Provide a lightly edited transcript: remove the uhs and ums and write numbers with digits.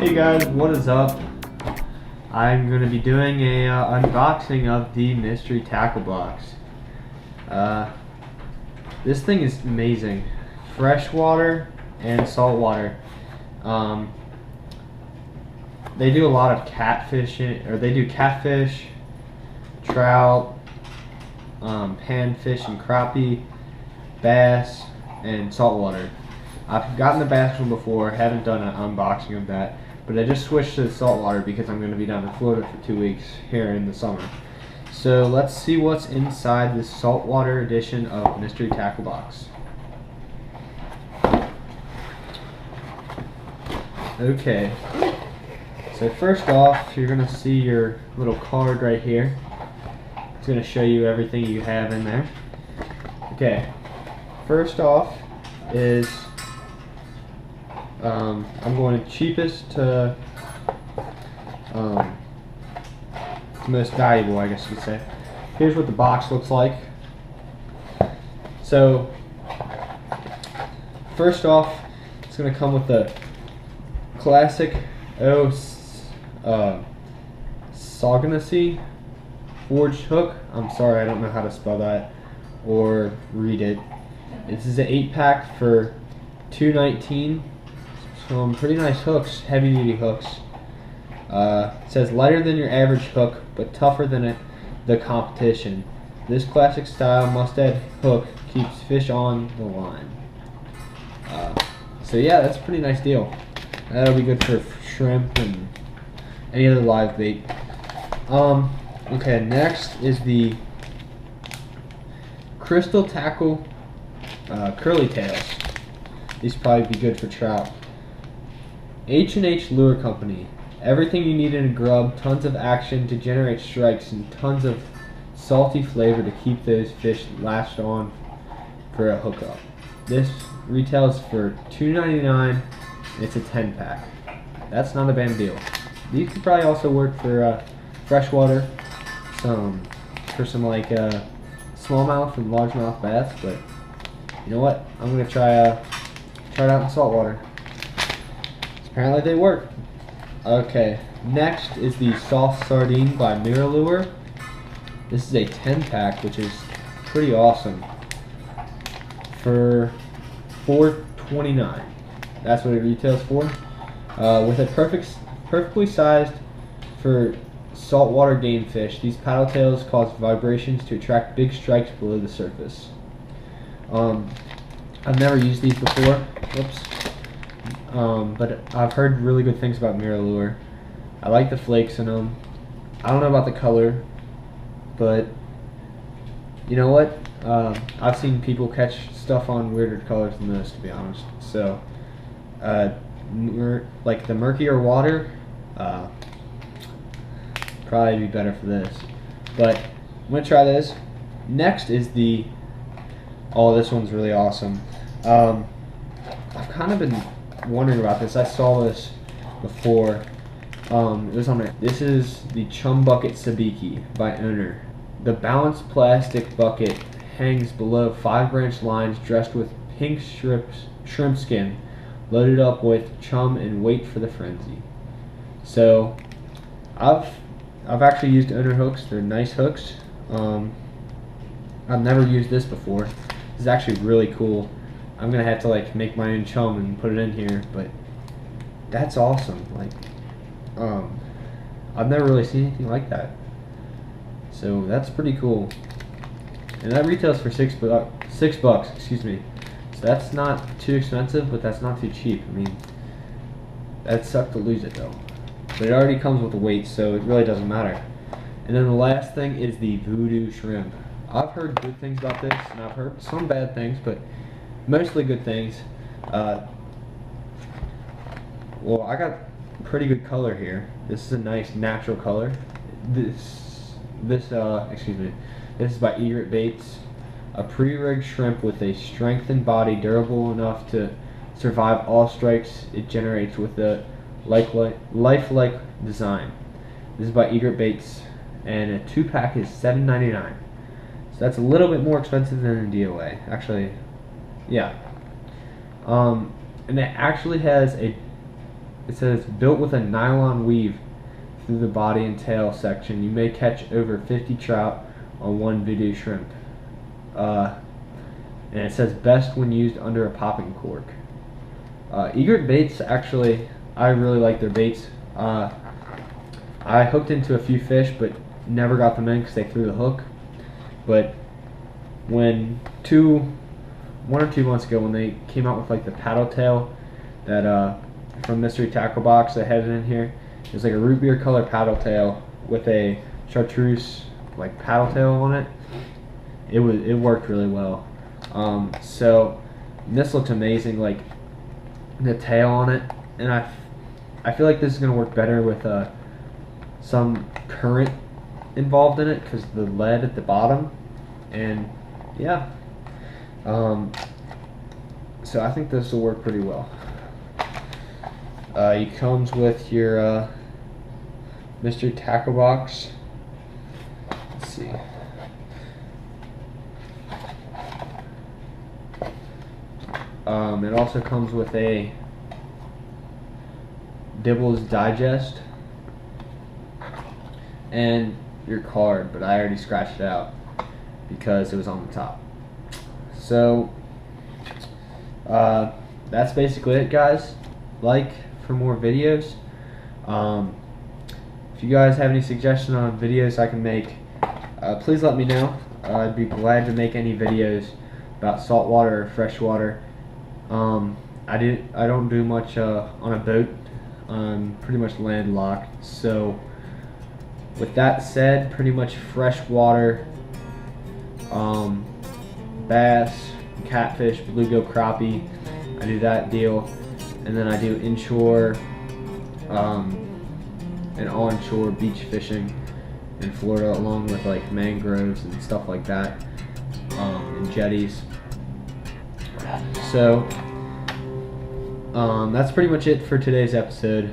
Hey guys, what is up? I'm going to be doing a unboxing of the mystery tackle box. This thing is amazing. Freshwater and saltwater. They do a lot of catfishing, or they do catfish, trout, panfish and crappie, bass, and saltwater. I've gotten the bass one before, haven't done an unboxing of that, but I just switched to the saltwater because I'm going to be down in Florida for 2 weeks here in the summer. So let's see what's inside this saltwater edition of Mystery Tackle Box. Okay, so first off, you're going to see your little card right here. It's going to show you everything you have in there. Okay, first off is I'm going cheapest to most valuable, I guess you could say. Here's what the box looks like. So first off, it's going to come with the classic Saugonacy forged hook. I'm sorry, I don't know how to spell that or read it. This is an 8-pack for $2.19. Some pretty nice hooks, heavy duty hooks. It says lighter than your average hook, but tougher than the competition. This classic style must-add hook keeps fish on the line. So yeah, that's a pretty nice deal. That'll be good for shrimp and any other live bait. Okay, next is the Crystal Tackle Curly Tails. These probably be good for trout. H&H Lure Company. Everything you need in a grub, tons of action to generate strikes, and tons of salty flavor to keep those fish lashed on for a hookup. This retails for $2.99. It's a 10-pack. That's not a bad deal. These could probably also work for freshwater, for some like smallmouth and largemouth bass. But you know what? I'm gonna try it out in saltwater. Apparently they work. Okay, next is the Soft Sardine by Miralure. This is a 10-pack, which is pretty awesome. For $4.29. That's what it retails for. With a perfectly sized for saltwater game fish, these paddle tails cause vibrations to attract big strikes below the surface. I've never used these before. Whoops. But I've heard really good things about Miralure. I like the flakes in them. I don't know about the color, but you know what? I've seen people catch stuff on weirder colors than this, to be honest. So, like the murkier water, probably be better for this. But I'm gonna try this. Next is the. Oh, this one's really awesome. I've kind of been wondering about this. I saw this before. It was on it. This is the Chum Bucket Sabiki by Owner. The balanced plastic bucket hangs below 5-branch lines dressed with pink shrimp skin, loaded up with chum and wait for the frenzy. So I've actually used Owner hooks. They're nice hooks. I've never used this before. This is actually really cool. I'm gonna have to like make my own chum and put it in here, but that's awesome. Like, I've never really seen anything like that. So that's pretty cool. And that retails for $6, excuse me. So that's not too expensive, but that's not too cheap. I mean, that'd suck to lose it though. But it already comes with the weight, so it really doesn't matter. And then the last thing is the Voodoo Shrimp. I've heard good things about this, and I've heard some bad things, but mostly good things. Well, I got pretty good color here. This is a nice natural color. This is by Egret Baits. A pre-rigged shrimp with a strengthened body durable enough to survive all strikes it generates with a lifelike design. This is by Egret Baits, and a 2-pack is $7.99. So that's a little bit more expensive than a DOA. Actually, yeah. And it actually has a it says built with a nylon weave through the body and tail section. You may catch over 50 trout on one video shrimp. And it says best when used under a popping cork. Egret baits, actually, I really like their baits. I hooked into a few fish, but never got them in because they threw the hook. But when 1 or 2 months ago, when they came out with like the paddle tail that from Mystery Tackle Box they had it in here, it was like a root beer color paddle tail with a chartreuse like paddle tail on it. It worked really well. So this looks amazing, like the tail on it, and I feel like this is gonna work better with some current involved in it because the lead at the bottom, and yeah. So I think this will work pretty well. It comes with your Mystery Tackle Box. Let's see. It also comes with a Dibble's Digest and your card, but I already scratched it out because it was on the top. So that's basically it, guys. Like for more videos. If you guys have any suggestions on videos I can make, please let me know. I'd be glad to make any videos about saltwater or freshwater. I don't do much on a boat. I'm pretty much landlocked. So with that said, pretty much freshwater, bass, catfish, bluegill, crappie, I do that deal. And then I do inshore and onshore beach fishing in Florida, along with like mangroves and stuff like that, and jetties. So that's pretty much it for today's episode.